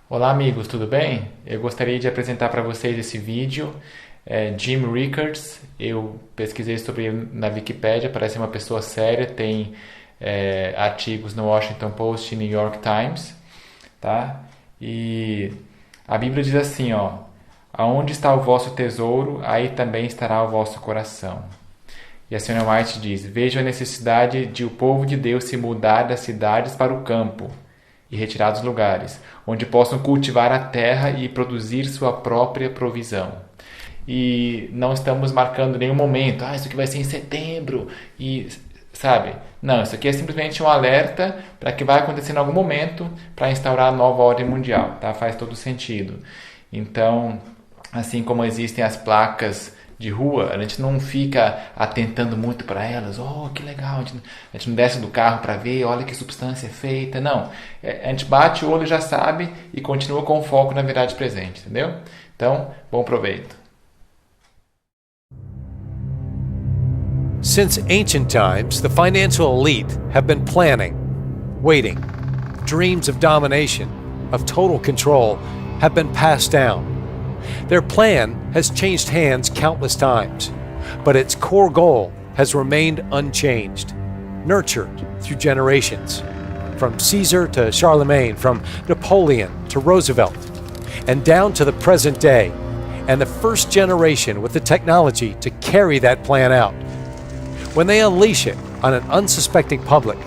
Olá, amigos, tudo bem? Eu gostaria de apresentar para vocês esse vídeo. Jim Rickards, eu pesquisei sobre ele na Wikipédia, parece uma pessoa séria, tem artigos no Washington Post e New York Times, tá? E a Bíblia diz assim, ó: aonde está o vosso tesouro, aí também estará o vosso coração. E a senhora White diz: vejo a necessidade de o povo de Deus se mudar das cidades para o campo e retirar dos lugares, onde possam cultivar a terra e produzir sua própria provisão. E não estamos marcando nenhum momento, isso aqui vai ser em setembro, e sabe? Não, isso aqui é simplesmente um alerta para que vai acontecer em algum momento para instaurar a nova ordem mundial, tá? Faz todo sentido. Então, assim como existem as placas de rua, a gente não fica atentando muito para elas. Oh, que legal! A gente não desce do carro para ver, olha que substância é feita. Não, a gente bate o olho, já sabe, e continua com o foco na verdade presente, entendeu? Então, bom proveito. Since ancient times, the financial elite have been planning, waiting. Dreams of domination, of total control, have been passed down. Their plan has changed hands countless times, but its core goal has remained unchanged, nurtured through generations, from Caesar to Charlemagne, from Napoleon to Roosevelt, and down to the present day, and the first generation with the technology to carry that plan out. When they unleash it on an unsuspecting public,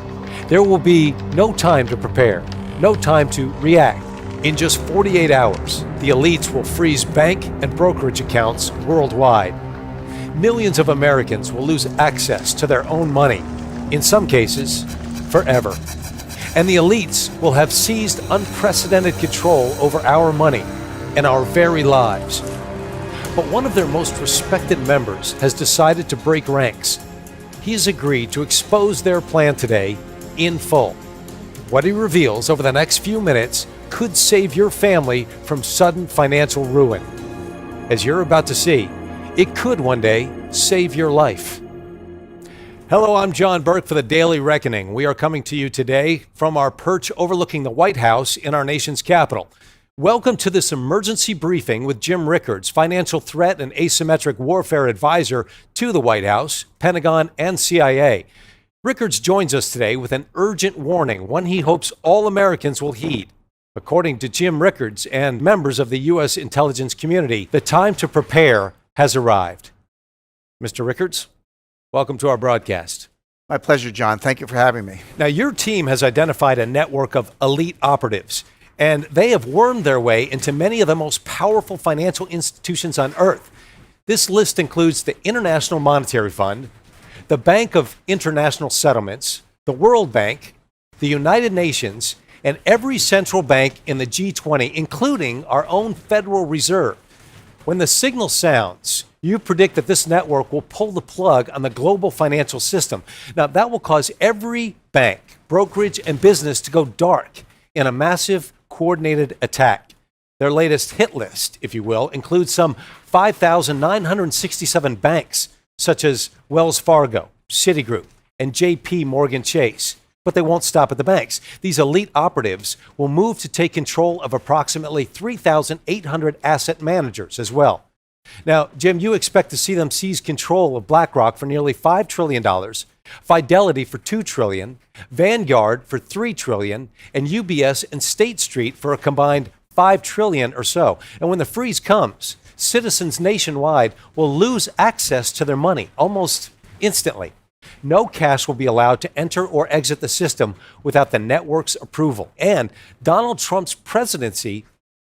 there will be no time to prepare, no time to react. In just 48 hours, the elites will freeze bank and brokerage accounts worldwide. Millions of Americans will lose access to their own money, in some cases, forever. And the elites will have seized unprecedented control over our money and our very lives. But one of their most respected members has decided to break ranks. He has agreed to expose their plan today in full. What he reveals over the next few minutes could save your family from sudden financial ruin. As you're about to see, it could one day save your life. Hello, I'm John Burke for the Daily Reckoning. We are coming to you today from our perch overlooking the White House in our nation's capital. Welcome to this emergency briefing with Jim Rickards, financial threat and asymmetric warfare advisor to the White House, Pentagon, and CIA. Rickards joins us today with an urgent warning, one he hopes all Americans will heed. According to Jim Rickards and members of the U.S. intelligence community, the time to prepare has arrived. Mr. Rickards, welcome to our broadcast. My pleasure, John. Thank you for having me. Now, your team has identified a network of elite operatives, and they have wormed their way into many of the most powerful financial institutions on earth. This list includes the International Monetary Fund, the Bank of International Settlements, the World Bank, the United Nations, and every central bank in the G20, including our own Federal Reserve. When the signal sounds, you predict that this network will pull the plug on the global financial system. Now, that will cause every bank, brokerage, and business to go dark in a massive coordinated attack. Their latest hit list, if you will, includes some 5,967 banks, such as Wells Fargo, Citigroup, and JP Morgan Chase. But they won't stop at the banks. These elite operatives will move to take control of approximately 3,800 asset managers as well. Now, Jim, you expect to see them seize control of BlackRock for nearly $5 trillion, Fidelity for $2 trillion, Vanguard for $3 trillion, and UBS and State Street for a combined $5 trillion or so. And when the freeze comes, citizens nationwide will lose access to their money almost instantly. No cash will be allowed to enter or exit the system without the network's approval. And Donald Trump's presidency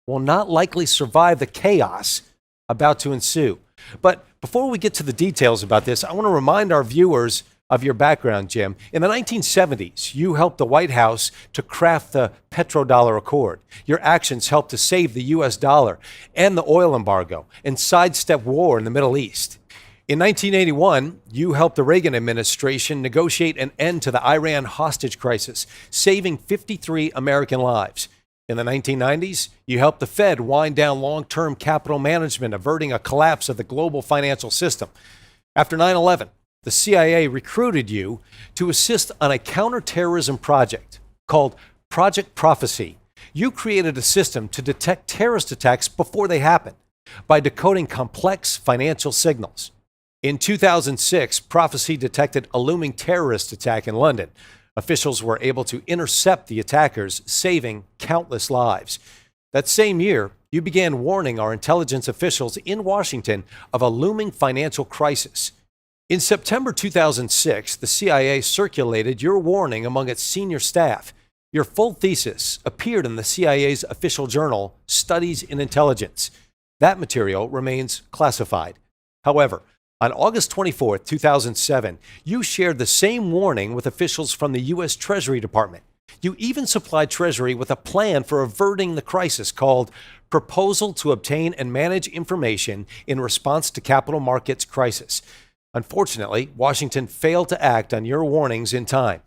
will not likely survive the chaos about to ensue. But before we get to the details about this, I want to remind our viewers of your background, Jim. In the 1970s, you helped the White House to craft the petrodollar accord. Your actions helped to save the U.S. dollar and the oil embargo and sidestep war in the Middle East. In 1981, you helped the Reagan administration negotiate an end to the Iran hostage crisis, saving 53 American lives. In the 1990s, you helped the Fed wind down long-term capital management, averting a collapse of the global financial system. After 9/11, the CIA recruited you to assist on a counterterrorism project called Project Prophecy. You created a system to detect terrorist attacks before they happen by decoding complex financial signals. In 2006, Prophecy detected a looming terrorist attack in London. Officials were able to intercept the attackers, saving countless lives. That same year, you began warning our intelligence officials in Washington of a looming financial crisis. In September 2006, the CIA circulated your warning among its senior staff. Your full thesis appeared in the CIA's official journal, Studies in Intelligence. That material remains classified. However, on August 24, 2007, you shared the same warning with officials from the U.S. Treasury Department. You even supplied Treasury with a plan for averting the crisis called Proposal to Obtain and Manage Information in Response to Capital Markets Crisis. Unfortunately, Washington failed to act on your warnings in time.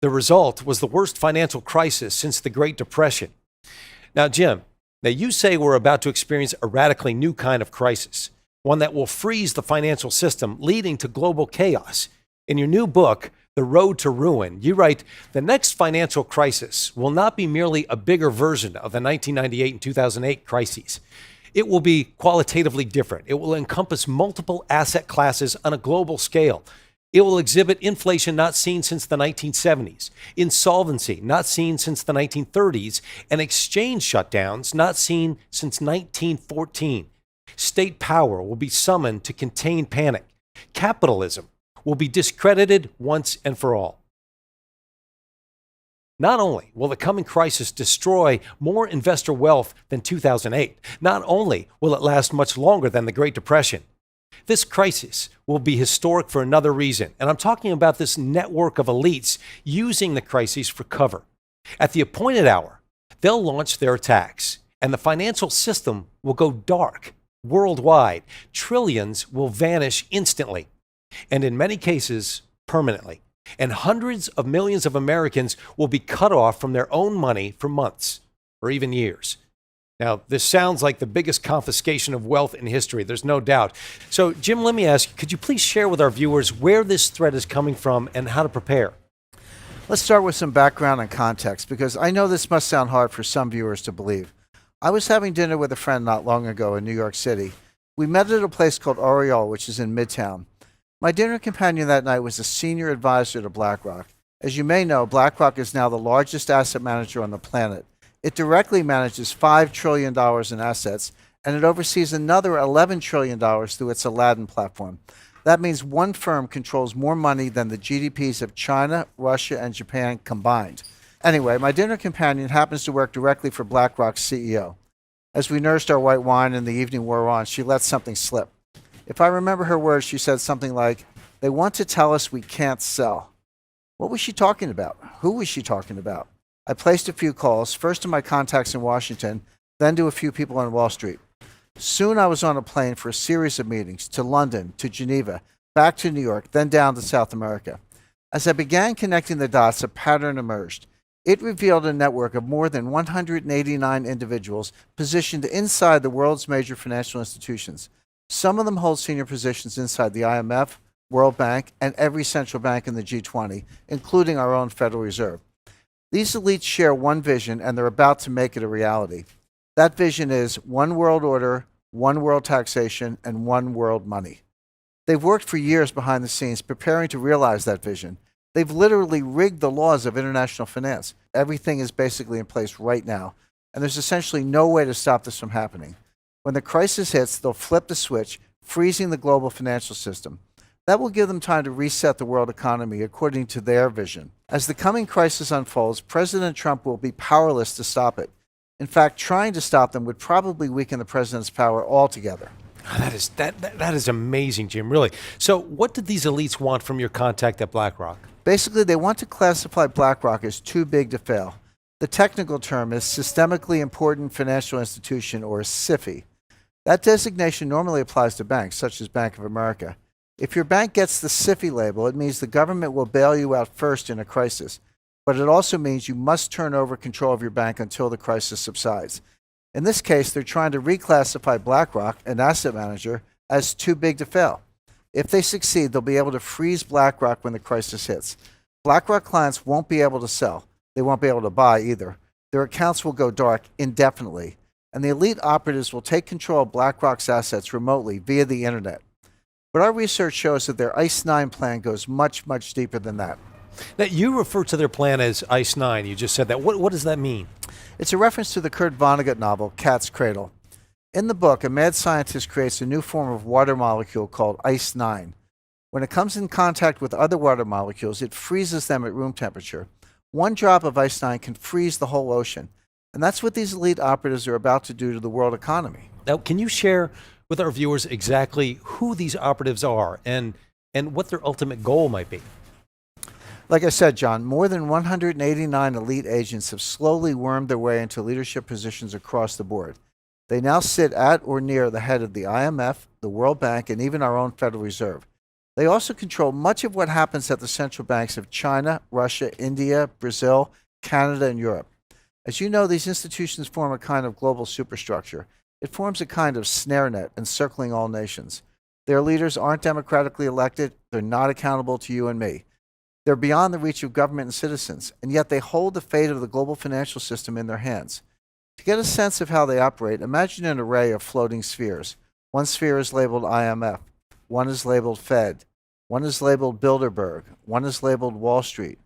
The result was the worst financial crisis since the Great Depression. Now, Jim, you say we're about to experience a radically new kind of crisis, one that will freeze the financial system, leading to global chaos. In your new book, The Road to Ruin, you write, the next financial crisis will not be merely a bigger version of the 1998 and 2008 crises. It will be qualitatively different. It will encompass multiple asset classes on a global scale. It will exhibit inflation not seen since the 1970s, insolvency not seen since the 1930s, and exchange shutdowns not seen since 1914. State power will be summoned to contain panic. Capitalism will be discredited once and for all. Not only will the coming crisis destroy more investor wealth than 2008, not only will it last much longer than the Great Depression, this crisis will be historic for another reason. And I'm talking about this network of elites using the crises for cover. At the appointed hour, they'll launch their attacks, and the financial system will go dark worldwide. Trillions will vanish instantly, and in many cases, permanently. And hundreds of millions of Americans will be cut off from their own money for months or even years. Now, this sounds like the biggest confiscation of wealth in history, there's no doubt. So, Jim, let me ask you, could you please share with our viewers where this threat is coming from and how to prepare? Let's start with some background and context, because I know this must sound hard for some viewers to believe. I was having dinner with a friend not long ago in New York City. We met at a place called Oriole, which is in Midtown. My dinner companion that night was a senior advisor to BlackRock. As you may know, BlackRock is now the largest asset manager on the planet. It directly manages $5 trillion in assets, and it oversees another $11 trillion through its Aladdin platform. That means one firm controls more money than the GDPs of China, Russia, and Japan combined. Anyway, my dinner companion happens to work directly for BlackRock's CEO. As we nursed our white wine and the evening wore on, she let something slip. If I remember her words, she said something like, "They want to tell us we can't sell." What was she talking about? Who was she talking about? I placed a few calls, first to my contacts in Washington, then to a few people on Wall Street. Soon I was on a plane for a series of meetings to London, to Geneva, back to New York, then down to South America. As I began connecting the dots, a pattern emerged. It revealed a network of more than 189 individuals positioned inside the world's major financial institutions. Some of them hold senior positions inside the IMF, World Bank, and every central bank in the G20, including our own Federal Reserve. These elites share one vision, and they're about to make it a reality. That vision is one world order, one world taxation, and one world money. They've worked for years behind the scenes preparing to realize that vision. They've literally rigged the laws of international finance. Everything is basically in place right now, and there's essentially no way to stop this from happening. When the crisis hits, they'll flip the switch, freezing the global financial system. That will give them time to reset the world economy according to their vision. As the coming crisis unfolds, President Trump will be powerless to stop it. In fact, trying to stop them would probably weaken the president's power altogether. That is amazing, Jim, really. So what did these elites want from your contact at BlackRock? Basically, they want to classify BlackRock as too big to fail. The technical term is Systemically Important Financial Institution, or SIFI. That designation normally applies to banks, such as Bank of America. If your bank gets the SIFI label, it means the government will bail you out first in a crisis. But it also means you must turn over control of your bank until the crisis subsides. In this case, they're trying to reclassify BlackRock, an asset manager, as too big to fail. If they succeed, they'll be able to freeze BlackRock when the crisis hits. BlackRock clients won't be able to sell. They won't be able to buy either. Their accounts will go dark indefinitely, and the elite operatives will take control of BlackRock's assets remotely via the internet. But our research shows that their ICE 9 plan goes much, much deeper than that. Now, you refer to their plan as ICE 9. You just said that. What does that mean? It's a reference to the Kurt Vonnegut novel, Cat's Cradle. In the book, a mad scientist creates a new form of water molecule called ICE 9. When it comes in contact with other water molecules, it freezes them at room temperature. One drop of ICE 9 can freeze the whole ocean. And that's what these elite operatives are about to do to the world economy. Now, can you share with our viewers exactly who these operatives are and what their ultimate goal might be? Like I said, John, more than 189 elite agents have slowly wormed their way into leadership positions across the board. They now sit at or near the head of the IMF, the World Bank, and even our own Federal Reserve. They also control much of what happens at the central banks of China, Russia, India, Brazil, Canada, and Europe. As you know, these institutions form a kind of global superstructure. It forms a kind of snare net encircling all nations. Their leaders aren't democratically elected. They're not accountable to you and me. They're beyond the reach of government and citizens, and yet they hold the fate of the global financial system in their hands. To get a sense of how they operate, imagine an array of floating spheres. One sphere is labeled IMF. One is labeled Fed. One is labeled Bilderberg. One is labeled Wall Street.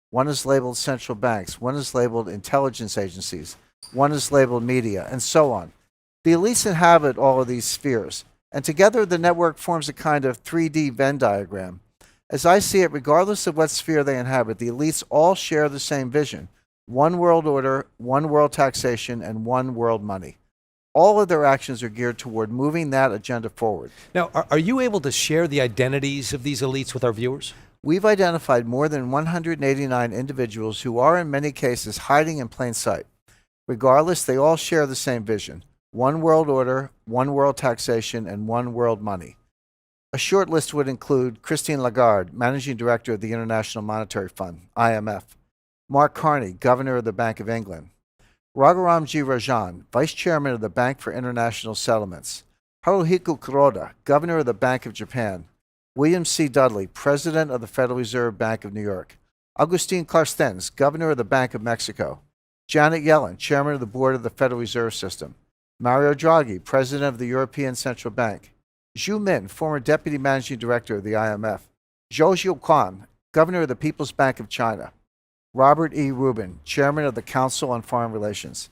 One is labeled central banks. One is labeled intelligence agencies. One is labeled media, and so on. The elites inhabit all of these spheres, and together the network forms a kind of 3D Venn diagram. As I see it, regardless of what sphere they inhabit, the elites all share the same vision: one world order, one world taxation, and one world money. All of their actions are geared toward moving that agenda forward. Now, are you able to share the identities of these elites with our viewers? We've identified more than 189 individuals who are in many cases hiding in plain sight. Regardless, they all share the same vision: one world order, one world taxation, and one world money. A short list would include Christine Lagarde, Managing Director of the International Monetary Fund, IMF; Mark Carney, Governor of the Bank of England; Raghuramji Rajan, Vice Chairman of the Bank for International Settlements; Haruhiko Kuroda, Governor of the Bank of Japan; William C. Dudley, President of the Federal Reserve Bank of New York; Agustin Carstens, Governor of the Bank of Mexico; Janet Yellen, Chairman of the Board of the Federal Reserve System; Mario Draghi, President of the European Central Bank; Zhu Min, former Deputy Managing Director of the IMF; Zhou Zhouquan, Governor of the People's Bank of China; Robert E. Rubin, Chairman of the Council on Foreign Relations.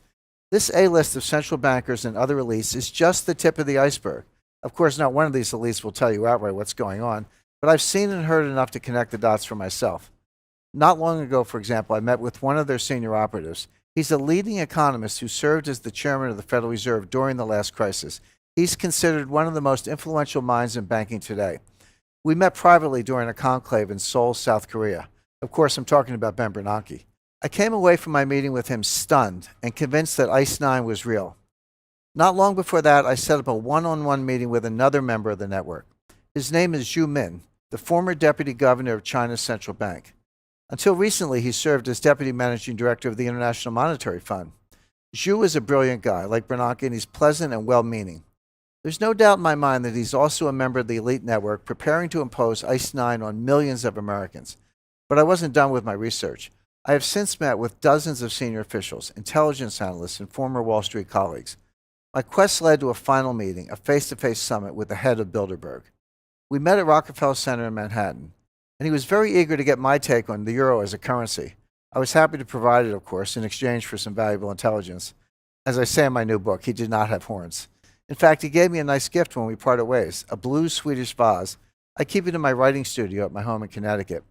This A-list of central bankers and other elites is just the tip of the iceberg. Of course, not one of these elites will tell you outright what's going on, but I've seen and heard enough to connect the dots for myself. Not long ago, for example, I met with one of their senior operatives. He's a leading economist who served as the chairman of the Federal Reserve during the last crisis. He's considered one of the most influential minds in banking today. We met privately during a conclave in Seoul, South Korea. Of course, I'm talking about Ben Bernanke. I came away from my meeting with him stunned and convinced that ICE 9 was real. Not long before that, I set up a one-on-one meeting with another member of the network. His name is Zhu Min, the former deputy governor of China's central bank. Until recently, he served as deputy managing director of the International Monetary Fund. Zhu is a brilliant guy, like Bernanke, and he's pleasant and well-meaning. There's no doubt in my mind that he's also a member of the elite network preparing to impose ICE 9 on millions of Americans. But I wasn't done with my research. I have since met with dozens of senior officials, intelligence analysts, and former Wall Street colleagues. My quest led to a final meeting, a face-to-face summit with the head of Bilderberg. We met at Rockefeller Center in Manhattan, and he was very eager to get my take on the euro as a currency. I was happy to provide it, of course, in exchange for some valuable intelligence. As I say in my new book, he did not have horns. In fact, he gave me a nice gift when we parted ways, a blue Swedish vase. I keep it in my writing studio at my home in Connecticut.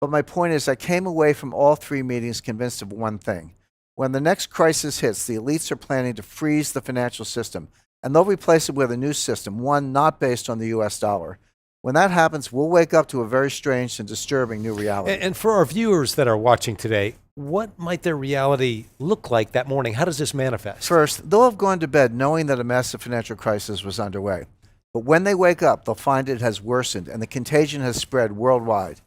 But my point is, I came away from all three meetings convinced of one thing. When the next crisis hits, the elites are planning to freeze the financial system, and they'll replace it with a new system, one not based on the US dollar. When that happens, we'll wake up to a very strange and disturbing new reality. And for our viewers that are watching today, what might their reality look like that morning? How does this manifest? First, they'll have gone to bed knowing that a massive financial crisis was underway. But when they wake up, they'll find it has worsened and the contagion has spread worldwide.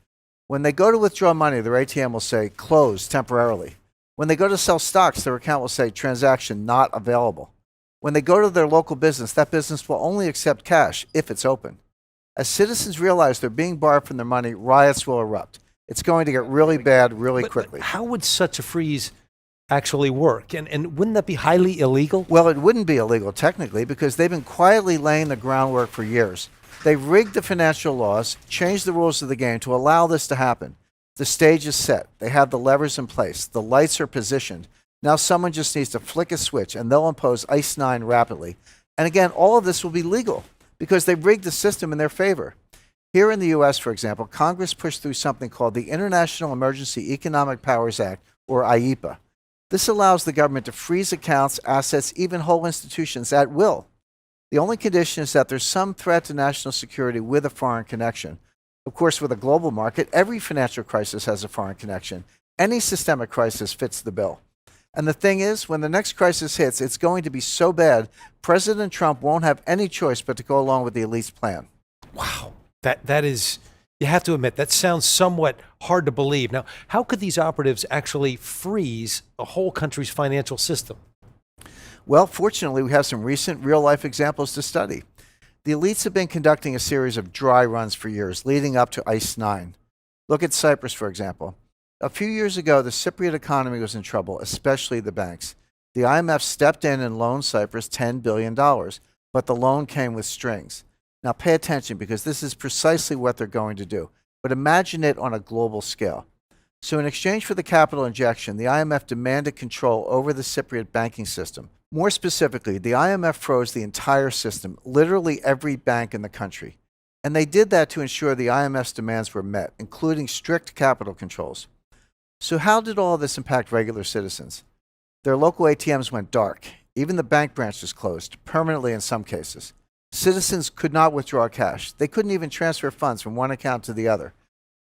When they go to withdraw money, their ATM will say, closed temporarily. When they go to sell stocks, their account will say, transaction not available. When they go to their local business, that business will only accept cash if it's open. As citizens realize they're being barred from their money, riots will erupt. It's going to get really bad really quickly. How would such a freeze actually work? And wouldn't that be highly illegal? Well, it wouldn't be illegal technically because they've been quietly laying the groundwork for years. They rigged the financial laws, changed the rules of the game to allow this to happen. The stage is set. They have the levers in place. The lights are positioned. Now someone just needs to flick a switch and they'll impose ICE 9 rapidly. And again, all of this will be legal because they rigged the system in their favor. Here in the U.S., for example, Congress pushed through something called the International Emergency Economic Powers Act, or IEPA. This allows the government to freeze accounts, assets, even whole institutions at will. The only condition is that there's some threat to national security with a foreign connection. Of course, with a global market, every financial crisis has a foreign connection. Any systemic crisis fits the bill. And the thing is, when the next crisis hits, it's going to be so bad, President Trump won't have any choice but to go along with the elite's plan. Wow. That is, you have to admit, that sounds somewhat hard to believe. Now, how could these operatives actually freeze a whole country's financial system? Well, fortunately, we have some recent real-life examples to study. The elites have been conducting a series of dry runs for years, leading up to ICE 9. Look at Cyprus, for example. A few years ago, the Cypriot economy was in trouble, especially the banks. The IMF stepped in and loaned Cyprus $10 billion, but the loan came with strings. Now pay attention because this is precisely what they're going to do, but imagine it on a global scale. So in exchange for the capital injection, the IMF demanded control over the Cypriot banking system. More specifically, the IMF froze the entire system, literally every bank in the country. And they did that to ensure the IMF's demands were met, including strict capital controls. So how did all this impact regular citizens? Their local ATMs went dark. Even the bank branches closed, permanently in some cases. Citizens could not withdraw cash. They couldn't even transfer funds from one account to the other.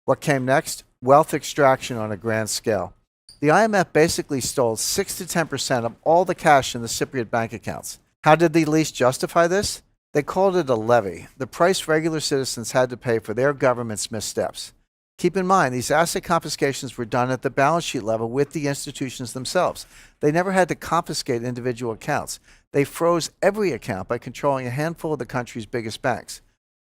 What came next? Wealth extraction on a grand scale. The IMF basically stole 6 to 10% of all the cash in the Cypriot bank accounts. How did the elites justify this? They called it a levy, the price regular citizens had to pay for their government's missteps. Keep in mind, these asset confiscations were done at the balance sheet level with the institutions themselves. They never had to confiscate individual accounts. They froze every account by controlling a handful of the country's biggest banks.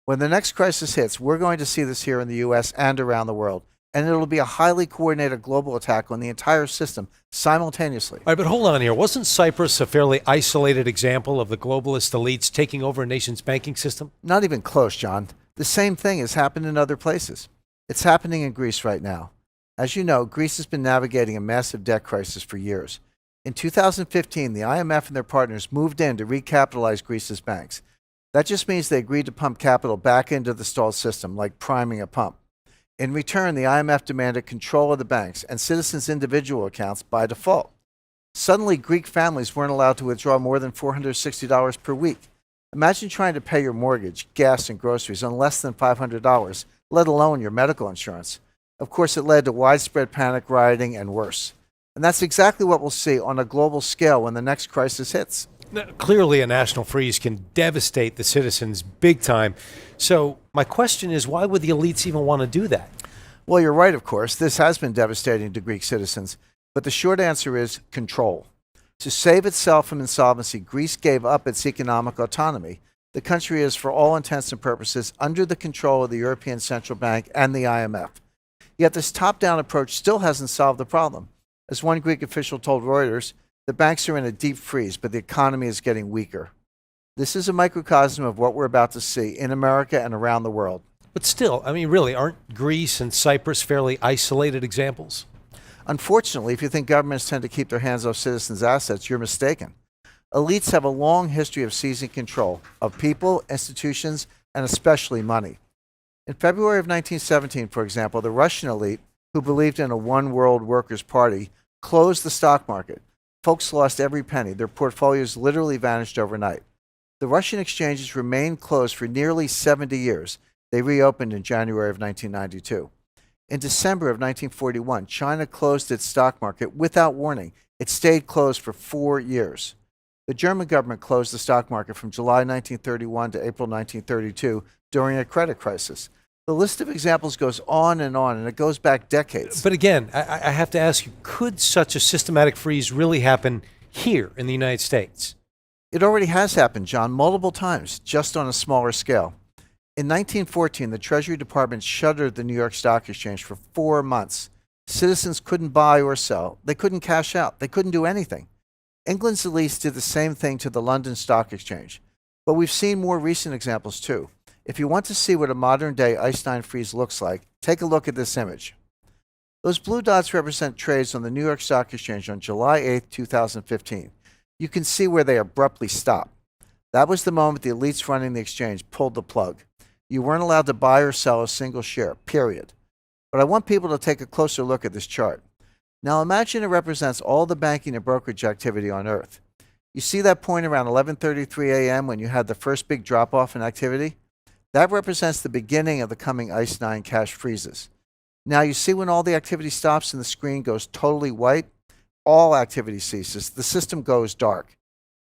When the next crisis hits, we're going to see this here in the U.S. and around the world. And it'll be a highly coordinated global attack on the entire system simultaneously. All right, but hold on here. Wasn't Cyprus a fairly isolated example of the globalist elites taking over a nation's banking system? Not even close, John. The same thing has happened in other places. It's happening in Greece right now. As you know, Greece has been navigating a massive debt crisis for years. In 2015, the IMF and their partners moved in to recapitalize Greece's banks. That just means they agreed to pump capital back into the stalled system, like priming a pump. In return, the IMF demanded control of the banks and citizens' individual accounts by default. Suddenly, Greek families weren't allowed to withdraw more than $460 per week. Imagine trying to pay your mortgage, gas, and groceries on less than $500, let alone your medical insurance. Of course, it led to widespread panic, rioting, and worse. And that's exactly what we'll see on a global scale when the next crisis hits. Now, clearly, a national freeze can devastate the citizens big time. So my question is, why would the elites even want to do that? Well, you're right, of course. This has been devastating to Greek citizens. But the short answer is control. To save itself from insolvency, Greece gave up its economic autonomy. The country is, for all intents and purposes, under the control of the European Central Bank and the IMF. Yet this top-down approach still hasn't solved the problem. As one Greek official told Reuters, the banks are in a deep freeze, but the economy is getting weaker. This is a microcosm of what we're about to see in America and around the world. But still, I mean, really, aren't Greece and Cyprus fairly isolated examples? Unfortunately, if you think governments tend to keep their hands off citizens' assets, you're mistaken. Elites have a long history of seizing control of people, institutions, and especially money. In February of 1917, for example, the Russian elite, who believed in a one-world workers' party, closed the stock market. Folks lost every penny. Their portfolios literally vanished overnight. The Russian exchanges remained closed for nearly 70 years. They reopened in January of 1992. In December of 1941, China closed its stock market without warning. It stayed closed for 4 years. The German government closed the stock market from July 1931 to April 1932 during a credit crisis. The list of examples goes on, and it goes back decades. But again, I have to ask you, could such a systematic freeze really happen here in the United States? It already has happened, John, multiple times, just on a smaller scale. In 1914, the Treasury Department shuttered the New York Stock Exchange for 4 months. Citizens couldn't buy or sell. They couldn't cash out. They couldn't do anything. England's elites did the same thing to the London Stock Exchange. But we've seen more recent examples too. If you want to see what a modern-day Ice-9 freeze looks like, take a look at this image. Those blue dots represent trades on the New York Stock Exchange on July 8, 2015. You can see where they abruptly stop. That was the moment the elites running the exchange pulled the plug. You weren't allowed to buy or sell a single share, period. But I want people to take a closer look at this chart. Now imagine it represents all the banking and brokerage activity on Earth. You see that point around 11:33 a.m. when you had the first big drop-off in activity? That represents the beginning of the coming Ice-9 cash freezes. Now you see when all the activity stops and the screen goes totally white? All activity ceases. The system goes dark.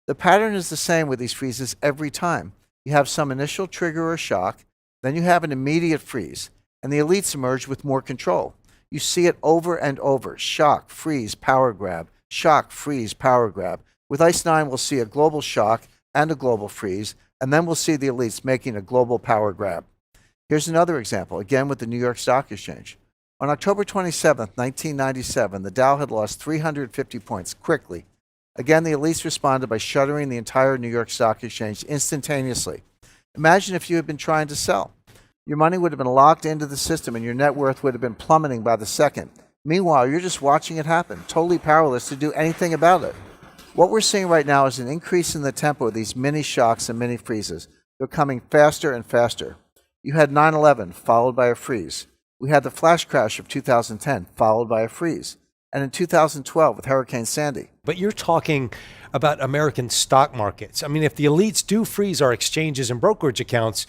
The pattern is the same with these freezes every time. You have some initial trigger or shock, then you have an immediate freeze, and the elites emerge with more control. You see it over and over. Shock, freeze, power grab. Shock, freeze, power grab. With Ice-9, we'll see a global shock and a global freeze, and then we'll see the elites making a global power grab. Here's another example, again with the New York Stock Exchange. On October 27, 1997, the Dow had lost 350 points quickly. Again, the elites responded by shuttering the entire New York Stock Exchange instantaneously. Imagine if you had been trying to sell. Your money would have been locked into the system and your net worth would have been plummeting by the second. Meanwhile, you're just watching it happen, totally powerless to do anything about it. What we're seeing right now is an increase in the tempo of these mini shocks and mini freezes. They're coming faster and faster. You had 9/11 followed by a freeze. We had the flash crash of 2010 followed by a freeze. And in 2012 with Hurricane Sandy. But you're talking about American stock markets. I mean, if the elites do freeze our exchanges and brokerage accounts,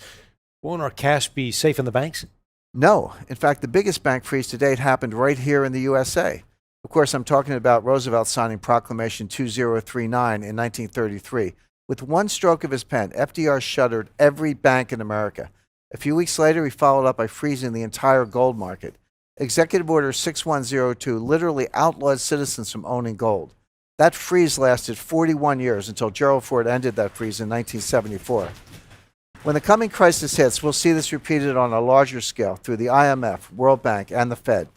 won't our cash be safe in the banks? No. In fact, the biggest bank freeze to date happened right here in the USA. Of course, I'm talking about Roosevelt signing Proclamation 2039 in 1933. With one stroke of his pen, FDR shuttered every bank in America. A few weeks later, he followed up by freezing the entire gold market. Executive Order 6102 literally outlawed citizens from owning gold. That freeze lasted 41 years until Gerald Ford ended that freeze in 1974. When the coming crisis hits, we'll see this repeated on a larger scale through the IMF, World Bank, and the Fed.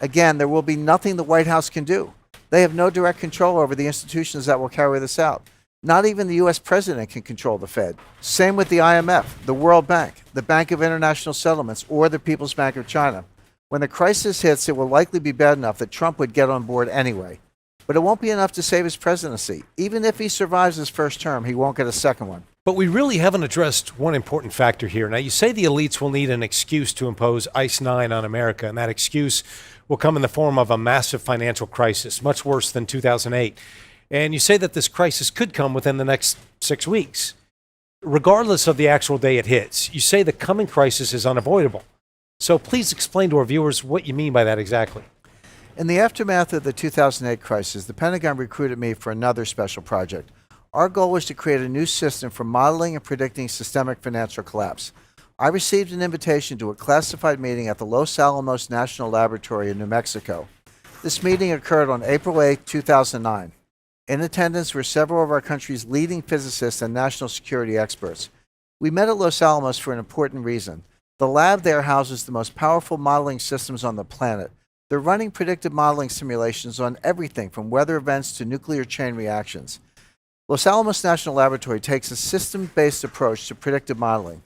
Again, there will be nothing the White House can do. They have no direct control over the institutions that will carry this out. Not even the U.S. president can control the Fed. Same with the IMF, the World Bank, the Bank of International Settlements, or the People's Bank of China. When the crisis hits, it will likely be bad enough that Trump would get on board anyway. But it won't be enough to save his presidency. Even if he survives his first term, he won't get a second one. But we really haven't addressed one important factor here. Now, you say the elites will need an excuse to impose Ice-9 on America, and that excuse will come in the form of a massive financial crisis, much worse than 2008. And you say that this crisis could come within the next 6 weeks. Regardless of the actual day it hits, you say the coming crisis is unavoidable. So please explain to our viewers what you mean by that exactly. In the aftermath of the 2008 crisis, the Pentagon recruited me for another special project. Our goal was to create a new system for modeling and predicting systemic financial collapse. I received an invitation to a classified meeting at the Los Alamos National Laboratory in New Mexico. This meeting occurred on April 8, 2009. In attendance were several of our country's leading physicists and national security experts. We met at Los Alamos for an important reason. The lab there houses the most powerful modeling systems on the planet. They're running predictive modeling simulations on everything from weather events to nuclear chain reactions. Los Alamos National Laboratory takes a system-based approach to predictive modeling.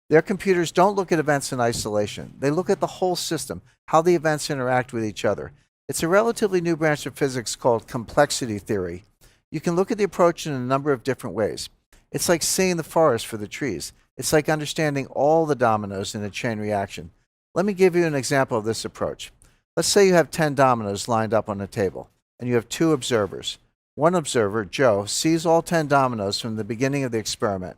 Their computers don't look at events in isolation. They look at the whole system, how the events interact with each other. It's a relatively new branch of physics called complexity theory. You can look at the approach in a number of different ways. It's like seeing the forest for the trees. It's like understanding all the dominoes in a chain reaction. Let me give you an example of this approach. Let's say you have 10 dominoes lined up on a table, and you have 2 observers. One observer, Joe, sees all 10 dominoes from the beginning of the experiment.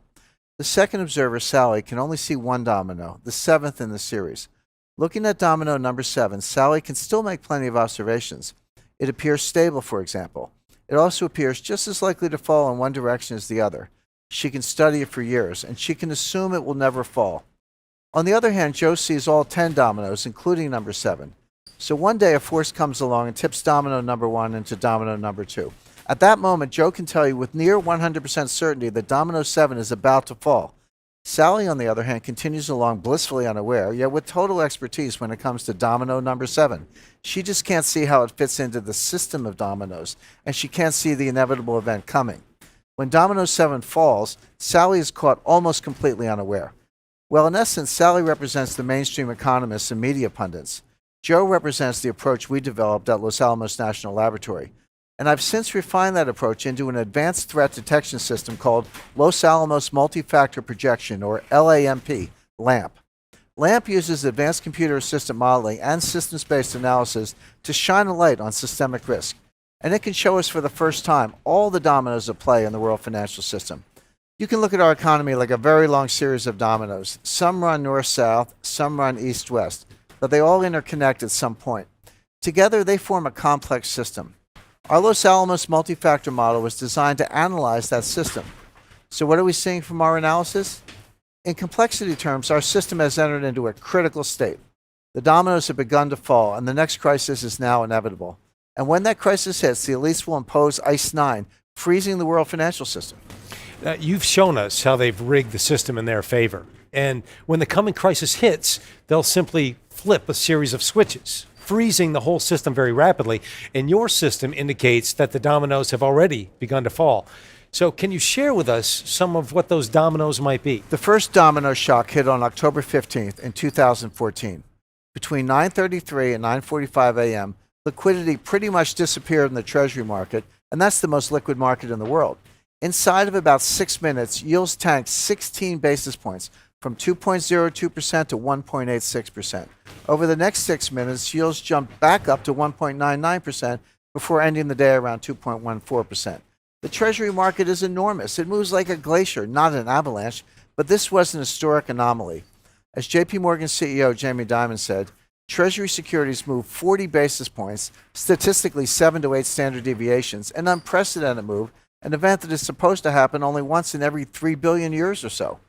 The second observer, Sally, can only see 1 domino, the 7th in the series. Looking at domino number 7, Sally can still make plenty of observations. It appears stable, for example. It also appears just as likely to fall in one direction as the other. She can study it for years, and she can assume it will never fall. On the other hand, Joe sees all 10 dominoes, including number 7. So one day a force comes along and tips domino number 1 into domino number 2. At that moment, Joe can tell you with near 100% certainty that domino 7 is about to fall. Sally, on the other hand, continues along blissfully unaware, yet with total expertise when it comes to domino number 7. She just can't see how it fits into the system of dominoes, and she can't see the inevitable event coming. When domino 7 falls, Sally is caught almost completely unaware. Well, in essence, Sally represents the mainstream economists and media pundits. Joe represents the approach we developed at Los Alamos National Laboratory. And I've since refined that approach into an advanced threat detection system called Los Alamos Multi-Factor Projection, or LAMP, LAMP. LAMP uses advanced computer assisted modeling and systems-based analysis to shine a light on systemic risk. And it can show us for the first time all the dominoes at play in the world financial system. You can look at our economy like a very long series of dominoes. Some run north-south, some run east-west, but they all interconnect at some point. Together, they form a complex system. Our Los Alamos multi-factor model was designed to analyze that system. So what are we seeing from our analysis? In complexity terms, our system has entered into a critical state. The dominoes have begun to fall, and the next crisis is now inevitable. And when that crisis hits, the elites will impose ICE 9, freezing the world financial system. You've shown us how they've rigged the system in their favor. And when the coming crisis hits, they'll simply flip a series of switches, freezing the whole system very rapidly. And your system indicates that the dominoes have already begun to fall. So can you share with us some of what those dominoes might be? The first domino shock hit on October 15th in 2014. Between 9:33 and 9:45 a.m., liquidity pretty much disappeared in the Treasury market, and that's the most liquid market in the world. Inside of about 6 minutes, yields tanked 16 basis points, from 2.02% to 1.86%. Over the next 6 minutes, yields jumped back up to 1.99% before ending the day around 2.14%. The Treasury market is enormous. It moves like a glacier, not an avalanche, but this was an historic anomaly. As JP Morgan CEO Jamie Dimon said, Treasury securities move 40 basis points, statistically 7 to 8 standard deviations, an unprecedented move, an event that is supposed to happen only once in every 3 billion years or so.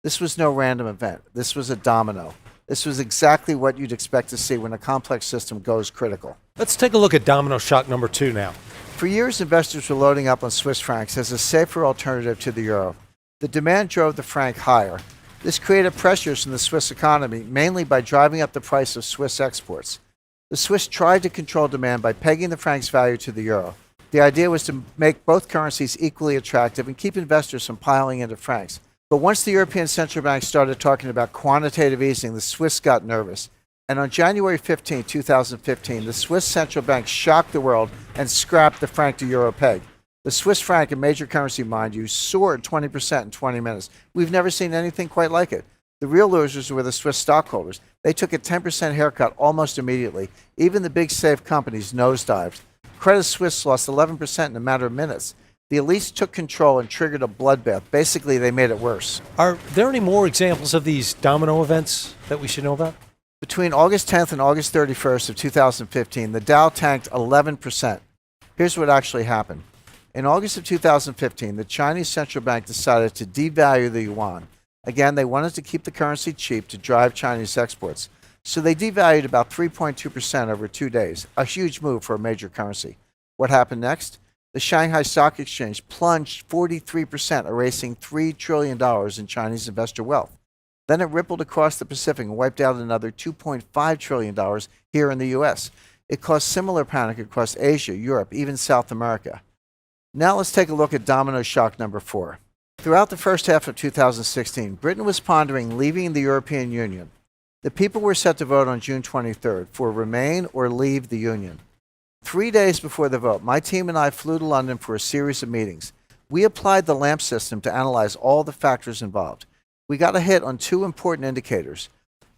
This was no random event. This was a domino. This was exactly what you'd expect to see when a complex system goes critical. Let's take a look at domino shock number 2 now. For years, investors were loading up on Swiss francs as a safer alternative to the euro. The demand drove the franc higher. This created pressures in the Swiss economy, mainly by driving up the price of Swiss exports. The Swiss tried to control demand by pegging the franc's value to the euro. The idea was to make both currencies equally attractive and keep investors from piling into francs. But once the European Central Bank started talking about quantitative easing, the Swiss got nervous. And on January 15, 2015, the Swiss Central Bank shocked the world and scrapped the franc to euro peg. The Swiss franc, a major currency, mind you, soared 20% in 20 minutes. We've never seen anything quite like it. The real losers were the Swiss stockholders. They took a 10% haircut almost immediately. Even the big safe companies nosedived. Credit Suisse lost 11% in a matter of minutes. The elites took control and triggered a bloodbath. Basically, they made it worse. Are there any more examples of these domino events that we should know about? Between August 10th and August 31st of 2015, the Dow tanked 11%. Here's what actually happened. In August of 2015, the Chinese central bank decided to devalue the yuan. Again, they wanted to keep the currency cheap to drive Chinese exports. So they devalued about 3.2% over 2 days, a huge move for a major currency. What happened next? The Shanghai Stock Exchange plunged 43%, erasing $3 trillion in Chinese investor wealth. Then it rippled across the Pacific and wiped out another $2.5 trillion here in the US. It caused similar panic across Asia, Europe, even South America. Now let's take a look at domino shock number 4. Throughout the first half of 2016, Britain was pondering leaving the European Union. The people were set to vote on June 23rd for remain or leave the Union. 3 days before the vote, my team and I flew to London for a series of meetings. We applied the LAMP system to analyze all the factors involved. We got a hit on 2 important indicators.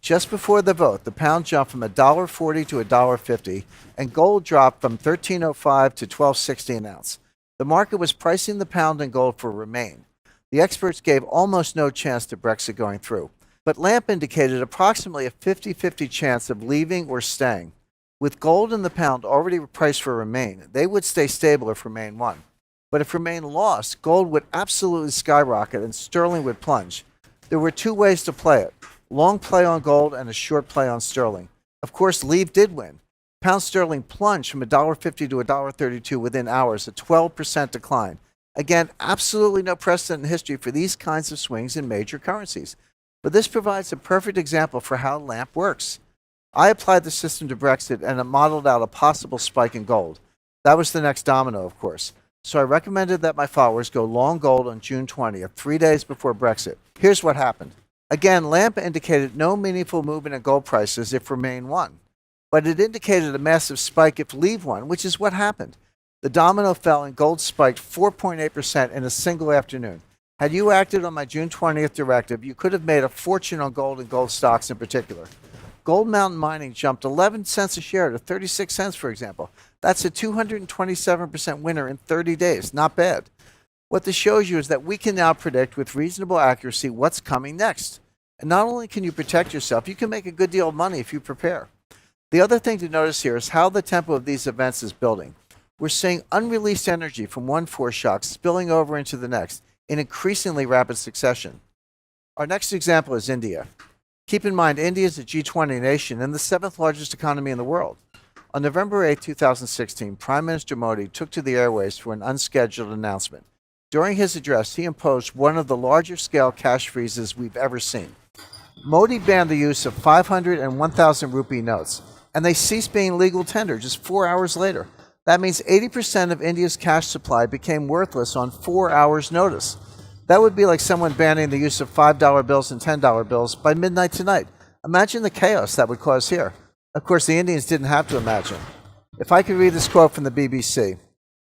Just before the vote, the pound jumped from $1.40 to $1.50, and gold dropped from $13.05 to $12.60 an ounce. The market was pricing the pound and gold for remain. The experts gave almost no chance to Brexit going through. But LAMP indicated approximately a 50-50 chance of leaving or staying. With gold and the pound already priced for remain, they would stay stable if remain won. But if remain lost, gold would absolutely skyrocket and sterling would plunge. There were 2 ways to play it: long play on gold and a short play on sterling. Of course, leave did win. Pound sterling plunged from $1.50 to $1.32 within hours, a 12% decline. Again, absolutely no precedent in history for these kinds of swings in major currencies. But this provides a perfect example for how LAMP works. I applied the system to Brexit and it modeled out a possible spike in gold. That was the next domino, of course. So I recommended that my followers go long gold on June 20th, 3 days before Brexit. Here's what happened. Again, LAMP indicated no meaningful movement in gold prices if Remain won. But it indicated a massive spike if Leave won, which is what happened. The domino fell and gold spiked 4.8% in a single afternoon. Had you acted on my June 20th directive, you could have made a fortune on gold and gold stocks in particular. Gold Mountain Mining jumped 11 cents a share to 36 cents, for example. That's a 227% winner in 30 days. Not bad. What this shows you is that we can now predict with reasonable accuracy what's coming next. And not only can you protect yourself, you can make a good deal of money if you prepare. The other thing to notice here is how the tempo of these events is building. We're seeing unreleased energy from one force shock spilling over into the next in increasingly rapid succession. Our next example is India. Keep in mind, India is a G20 nation and the 7th largest economy in the world. On November 8, 2016, Prime Minister Modi took to the airways for an unscheduled announcement. During his address, he imposed one of the larger scale cash freezes we've ever seen. Modi banned the use of 500 and 1,000 rupee notes, and they ceased being legal tender just 4 hours later. That means 80% of India's cash supply became worthless on 4 hours' notice. That would be like someone banning the use of $5 bills and $10 bills by midnight tonight. Imagine the chaos that would cause here. Of course, the Indians didn't have to imagine. If I could read this quote from the BBC,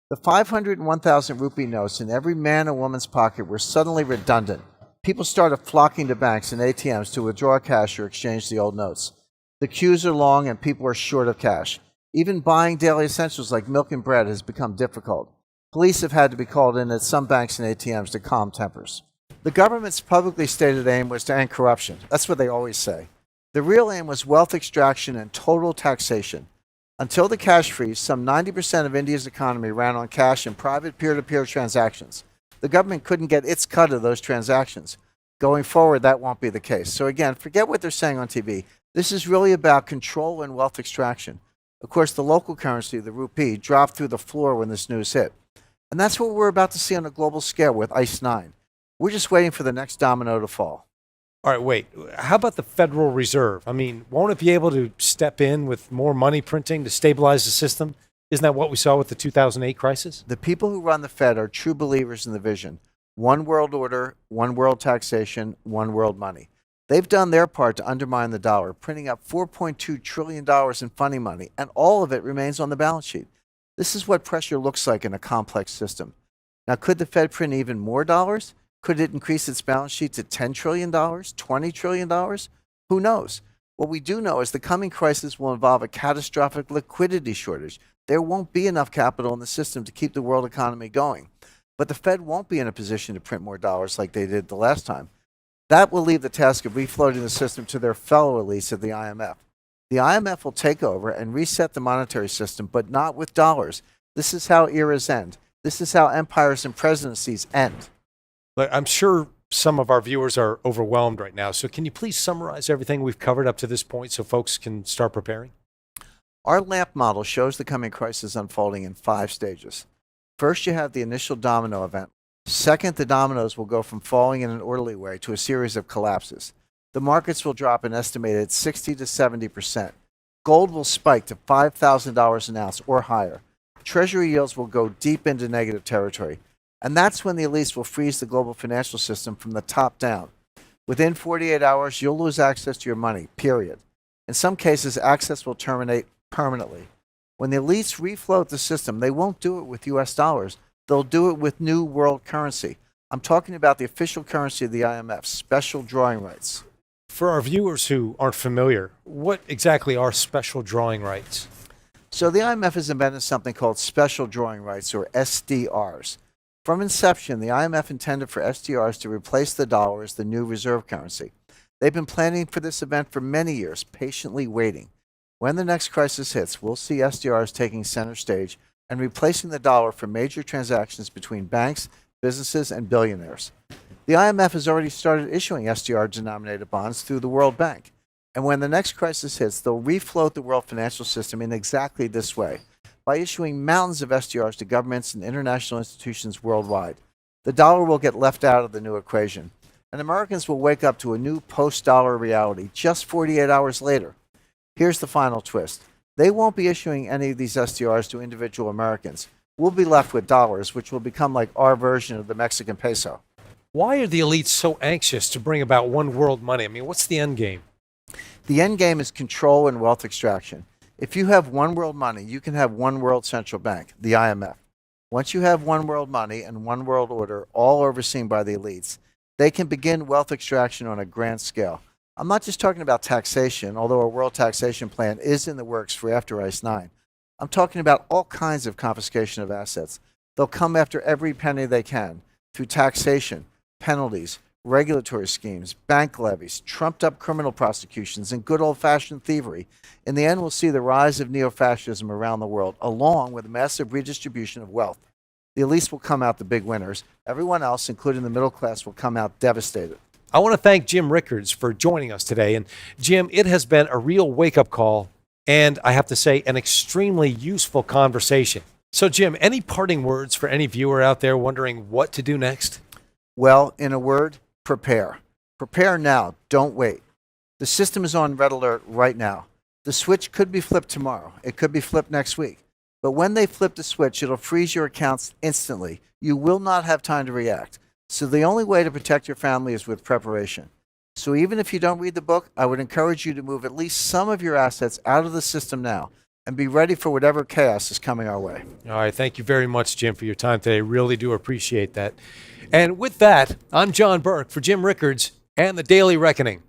the 500 and 1,000 rupee notes in every man and woman's pocket were suddenly redundant. People started flocking to banks and ATMs to withdraw cash or exchange the old notes. The queues are long and people are short of cash. Even buying daily essentials like milk and bread has become difficult. Police have had to be called in at some banks and ATMs to calm tempers. The government's publicly stated aim was to end corruption. That's what they always say. The real aim was wealth extraction and total taxation. Until the cash freeze, some 90% of India's economy ran on cash and private peer-to-peer transactions. The government couldn't get its cut of those transactions. Going forward, that won't be the case. So again, forget what they're saying on TV. This is really about control and wealth extraction. Of course, the local currency, the rupee, dropped through the floor when this news hit. And that's what we're about to see on a global scale with ICE 9. We're just waiting for the next domino to fall. All right, wait. How about the Federal Reserve? I mean, won't it be able to step in with more money printing to stabilize the system? Isn't that what we saw with the 2008 crisis? The people who run the Fed are true believers in the vision. One world order, one world taxation, one world money. They've done their part to undermine the dollar, printing up $4.2 trillion in funding money, and all of it remains on the balance sheet. This is what pressure looks like in a complex system. Now, could the Fed print even more dollars? Could it increase its balance sheet to $10 trillion, $20 trillion? Who knows? What we do know is the coming crisis will involve a catastrophic liquidity shortage. There won't be enough capital in the system to keep the world economy going. But the Fed won't be in a position to print more dollars like they did the last time. That will leave the task of refloating the system to their fellow elites at the IMF. The IMF will take over and reset the monetary system, but not with dollars. This is how eras end. This is how empires and presidencies end. Look, I'm sure some of our viewers are overwhelmed right now. So can you please summarize everything we've covered up to this point so folks can start preparing? Our LAMP model shows the coming crisis unfolding in 5 stages. First, you have the initial domino event. Second, the dominoes will go from falling in an orderly way to a series of collapses. The markets will drop an estimated 60 to 70%. Gold will spike to $5,000 an ounce or higher. Treasury yields will go deep into negative territory. And that's when the elites will freeze the global financial system from the top down. Within 48 hours, you'll lose access to your money, period. In some cases, access will terminate permanently. When the elites refloat the system, they won't do it with US dollars. They'll do it with new world currency. I'm talking about the official currency of the IMF, special drawing rights. For our viewers who aren't familiar, what exactly are special drawing rights? So the IMF has invented something called special drawing rights, or SDRs. From inception, the IMF intended for SDRs to replace the dollar as the new reserve currency. They've been planning for this event for many years, patiently waiting. When the next crisis hits, we'll see SDRs taking center stage and replacing the dollar for major transactions between banks, businesses, and billionaires. The IMF has already started issuing SDR-denominated bonds through the World Bank. And when the next crisis hits, they'll refloat the world financial system in exactly this way, by issuing mountains of SDRs to governments and international institutions worldwide. The dollar will get left out of the new equation, and Americans will wake up to a new post-dollar reality just 48 hours later. Here's the final twist. They won't be issuing any of these SDRs to individual Americans. We'll be left with dollars, which will become like our version of the Mexican peso. Why are the elites so anxious to bring about one world money? I mean, what's the end game? The end game is control and wealth extraction. If you have one world money, you can have one world central bank, the IMF. Once you have one world money and one world order, all overseen by the elites, they can begin wealth extraction on a grand scale. I'm not just talking about taxation, although a world taxation plan is in the works for after ICE 9. I'm talking about all kinds of confiscation of assets. They'll come after every penny they can through taxation, penalties, regulatory schemes, bank levies, trumped-up criminal prosecutions, and good old-fashioned thievery. In the end, we'll see the rise of neo-fascism around the world, along with a massive redistribution of wealth. The elites will come out the big winners. Everyone else, including the middle class, will come out devastated. I want to thank Jim Rickards for joining us today. And Jim, it has been a real wake-up call, and I have to say, an extremely useful conversation. So, Jim, any parting words for any viewer out there wondering what to do next? Well, in a word, prepare. Prepare now. Don't wait. The system is on red alert right now. The switch could be flipped tomorrow. It could be flipped next week. But when they flip the switch, it'll freeze your accounts instantly. You will not have time to react. So the only way to protect your family is with preparation. So even if you don't read the book, I would encourage you to move at least some of your assets out of the system now and be ready for whatever chaos is coming our way. All right. Thank you very much, Jim, for your time today. Really do appreciate that. And with that, I'm John Burke for Jim Rickards and the Daily Reckoning.